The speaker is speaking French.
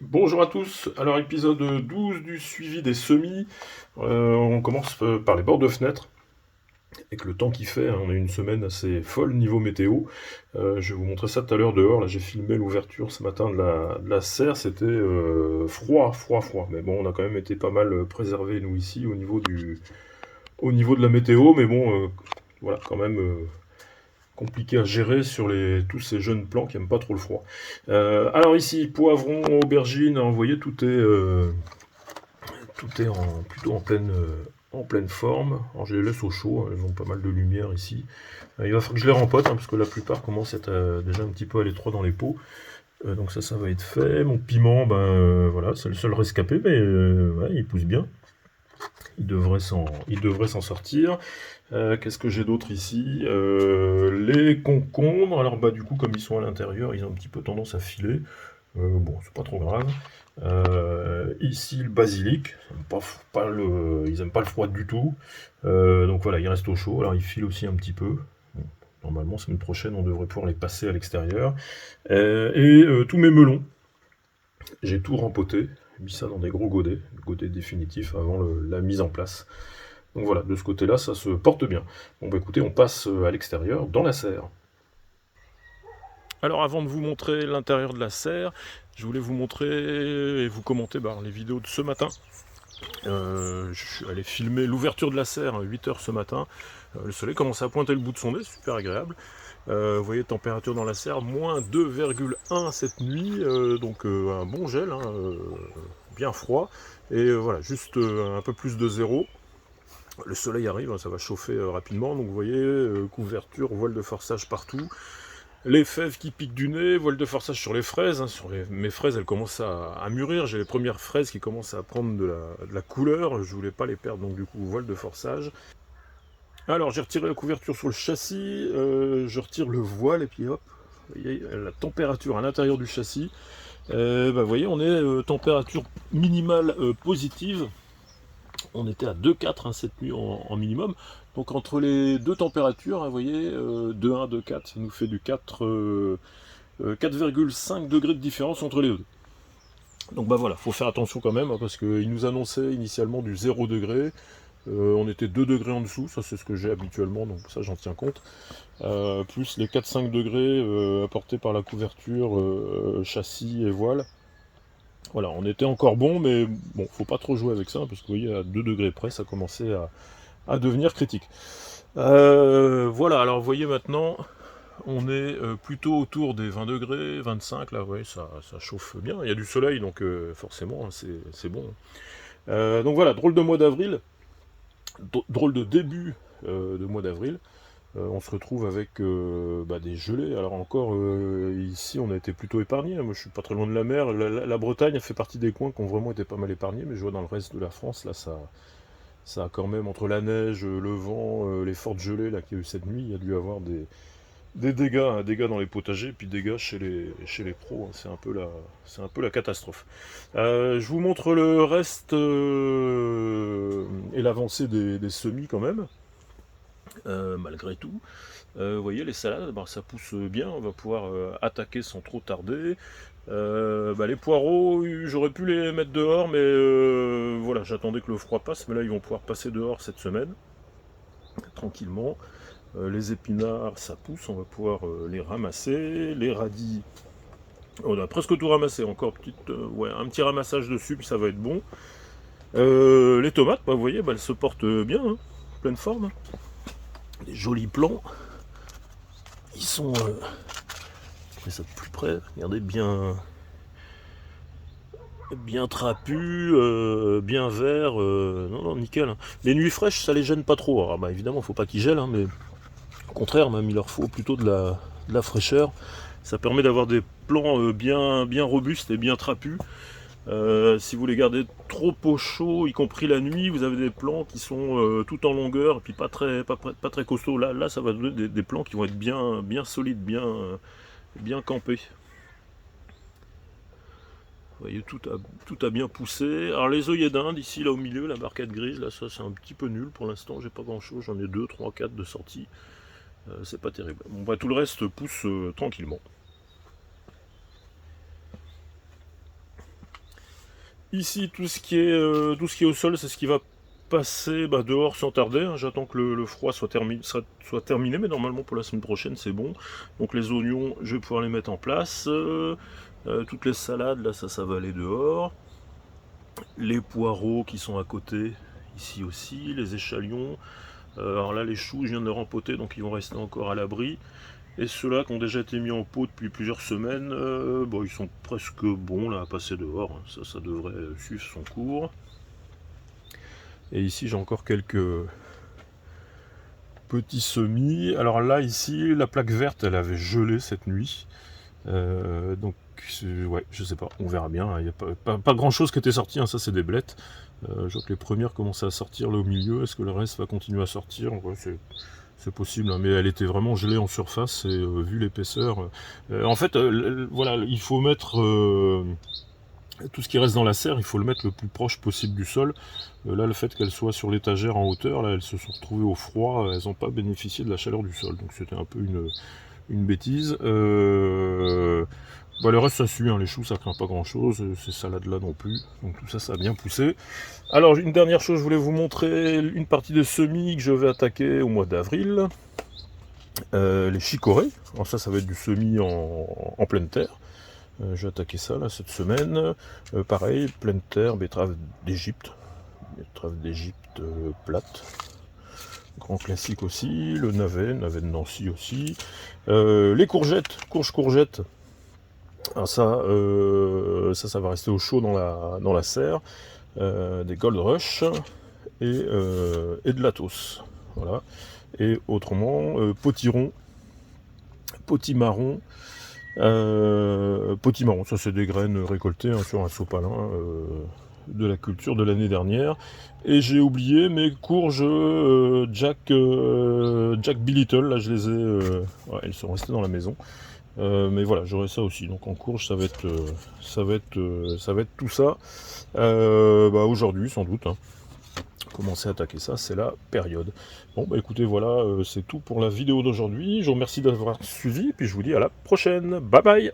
Bonjour à tous, alors épisode 12 du suivi des semis. On commence par les bords de fenêtre. Avec le temps qu'il fait, hein, on a une semaine assez folle niveau météo. Je vais vous montrer ça tout à l'heure dehors. Là, j'ai filmé l'ouverture ce matin de la serre. C'était froid, froid, froid. Mais bon, on a quand même été pas mal préservés, nous, ici, au niveau de la météo. Mais bon, voilà, quand même compliqué à gérer sur tous ces jeunes plants qui n'aiment pas trop le froid. Alors ici, poivrons, aubergines, hein, vous voyez, tout est plutôt en pleine forme. Alors je les laisse au chaud, hein, elles ont pas mal de lumière ici. Il va falloir que je les rempote, hein, parce que la plupart commencent à être déjà un petit peu à l'étroit dans les pots. Donc ça va être fait. Mon piment, voilà, c'est le seul rescapé, mais ouais, il pousse bien. Il devrait s'en sortir. Qu'est-ce que j'ai d'autre ici? Les concombres. Alors du coup, comme ils sont à l'intérieur, ils ont un petit peu tendance à filer. Bon, c'est pas trop grave. Ici, le basilic. Ils aiment pas le froid du tout. Donc voilà, ils restent au chaud. Alors ils filent aussi un petit peu. Bon, normalement, semaine prochaine, on devrait pouvoir les passer à l'extérieur. Tous mes melons, j'ai tout rempoté. J'ai mis ça dans des gros godets définitifs avant la mise en place. Donc voilà, de ce côté-là, ça se porte bien. Bon bah écoutez, on passe à l'extérieur, dans la serre. Alors avant de vous montrer l'intérieur de la serre, je voulais vous montrer et vous commenter les vidéos de ce matin. Je suis allé filmer l'ouverture de la serre à 8 heures ce matin. Le soleil commence à pointer le bout de son nez, super agréable. Vous voyez, température dans la serre, moins 2,1 cette nuit, donc un bon gel, hein, bien froid. Et voilà, juste un peu plus de zéro. Le soleil arrive, hein, ça va chauffer rapidement, donc vous voyez, couverture, voile de forçage partout. Les fèves qui piquent du nez, voile de forçage sur les fraises. Hein, mes fraises, elles commencent à mûrir. J'ai les premières fraises qui commencent à prendre de la couleur. Je voulais pas les perdre, donc du coup, voile de forçage. Alors, j'ai retiré la couverture sur le châssis. Je retire le voile et puis hop, vous voyez la température à l'intérieur du châssis. Vous voyez, on est température minimale positive. On était à 2,4 hein, cette nuit en minimum. Donc entre les deux températures, hein, vous voyez, 2,1, 2,4, ça nous fait du 4,5 degrés de différence entre les deux. Donc voilà, faut faire attention quand même, hein, parce qu'ils nous annonçaient initialement du 0 degré. On était 2 degrés en dessous, ça c'est ce que j'ai habituellement, donc ça j'en tiens compte. Plus les 4-5 degrés apportés par la couverture, châssis et voile. Voilà, on était encore bon, mais bon, faut pas trop jouer avec ça, parce que vous voyez, à 2 degrés près, ça commençait à devenir critique. Voilà, alors vous voyez maintenant, on est plutôt autour des 20 degrés, 25, là, ouais, ça chauffe bien. Il y a du soleil, donc forcément, hein, c'est bon. Donc voilà, drôle de mois d'avril, drôle de début de mois d'avril. On se retrouve avec des gelées. Alors encore, ici, on a été plutôt épargnés. Moi, je suis pas très loin de la mer. La Bretagne a fait partie des coins qui ont vraiment été pas mal épargnés, mais je vois dans le reste de la France, là, ça a quand même, entre la neige, le vent, les fortes gelées là, qu'il y a eu cette nuit, il y a dû avoir des dégâts, hein, dégâts dans les potagers, puis dégâts chez les pros, hein. C'est un peu la catastrophe. Je vous montre le reste et l'avancée des semis quand même, malgré tout. Vous voyez, les salades, ça pousse bien, on va pouvoir attaquer sans trop tarder. Les poireaux, j'aurais pu les mettre dehors, mais voilà, j'attendais que le froid passe, mais là ils vont pouvoir passer dehors cette semaine, tranquillement. Les épinards, ça pousse, on va pouvoir les ramasser. Les radis, on a presque tout ramassé, encore un petit ramassage dessus, puis ça va être bon. Les tomates, vous voyez, elles se portent bien, hein, pleine forme. Les jolis plants, ils sont, mais ça de plus près, regardez, bien trapu, bien vert, non, non, nickel. Hein. Les nuits fraîches, ça les gêne pas trop. Alors, évidemment, faut pas qu'ils gèlent, hein, mais au contraire, même il leur faut plutôt de la fraîcheur. Ça permet d'avoir des plants bien robustes et bien trapus. Si vous les gardez trop au chaud, y compris la nuit, vous avez des plants qui sont tout en longueur et puis pas très costauds. Là, ça va donner des plants qui vont être bien solides, bien campés. Vous voyez, tout a bien poussé. Alors les œillets d'Inde, ici, là au milieu, la barquette grise, là, ça c'est un petit peu nul pour l'instant, j'ai pas grand chose, j'en ai 2, 3, 4 de sortie. C'est pas terrible. Bon, tout le reste pousse tranquillement. Ici, tout ce qui est au sol, c'est ce qui va passer dehors sans tarder. Hein. J'attends que le froid soit terminé, mais normalement pour la semaine prochaine, c'est bon. Donc les oignons, je vais pouvoir les mettre en place. Toutes les salades, là, ça va aller dehors. Les poireaux qui sont à côté, ici aussi. Les échalions. Alors là, les choux, je viens de les rempoter, donc ils vont rester encore à l'abri. Et ceux-là qui ont déjà été mis en pot depuis plusieurs semaines, ils sont presque bons là à passer dehors. Ça devrait suivre son cours. Et ici j'ai encore quelques petits semis. Alors là ici la plaque verte elle avait gelé cette nuit. Donc ouais, je sais pas, on verra bien. Il n'y a pas grand chose qui était sorti, hein. Ça c'est des blettes. Je vois que les premières commencent à sortir là au milieu. Est-ce que le reste va continuer à sortir? Ouais, c'est possible, hein, mais elle était vraiment gelée en surface et vu l'épaisseur. En fait, voilà, il faut mettre tout ce qui reste dans la serre, il faut le mettre le plus proche possible du sol. Là, le fait qu'elles soient sur l'étagère en hauteur, là, elles se sont retrouvées au froid, elles n'ont pas bénéficié de la chaleur du sol. Donc c'était un peu une bêtise. Le reste ça suit, hein, les choux ça craint pas grand chose, ces salades là non plus, donc tout ça ça a bien poussé. Alors une dernière chose, je voulais vous montrer une partie des semis que je vais attaquer au mois d'avril. Les chicorées, alors ça va être du semis en pleine terre. Je vais attaquer ça là cette semaine. Pareil, pleine terre, betterave d'Égypte plate. Grand classique aussi, le navet de Nancy aussi. Les courgettes. Alors ça va rester au chaud dans la serre. Des Gold Rush et de l'Athos. Voilà. Et autrement, potiron, potimarron. Potimarron, ça c'est des graines récoltées hein, sur un sopalin de la culture de l'année dernière. Et j'ai oublié mes courges Jack Bilittle, là je les ai, ouais, elles sont restées dans la maison. Mais voilà, j'aurai ça aussi. Donc en courge, ça va être tout ça. Aujourd'hui, sans doute. Hein. Commencer à attaquer ça, c'est la période. Bon, écoutez, voilà, c'est tout pour la vidéo d'aujourd'hui. Je vous remercie d'avoir suivi, puis je vous dis à la prochaine. Bye bye!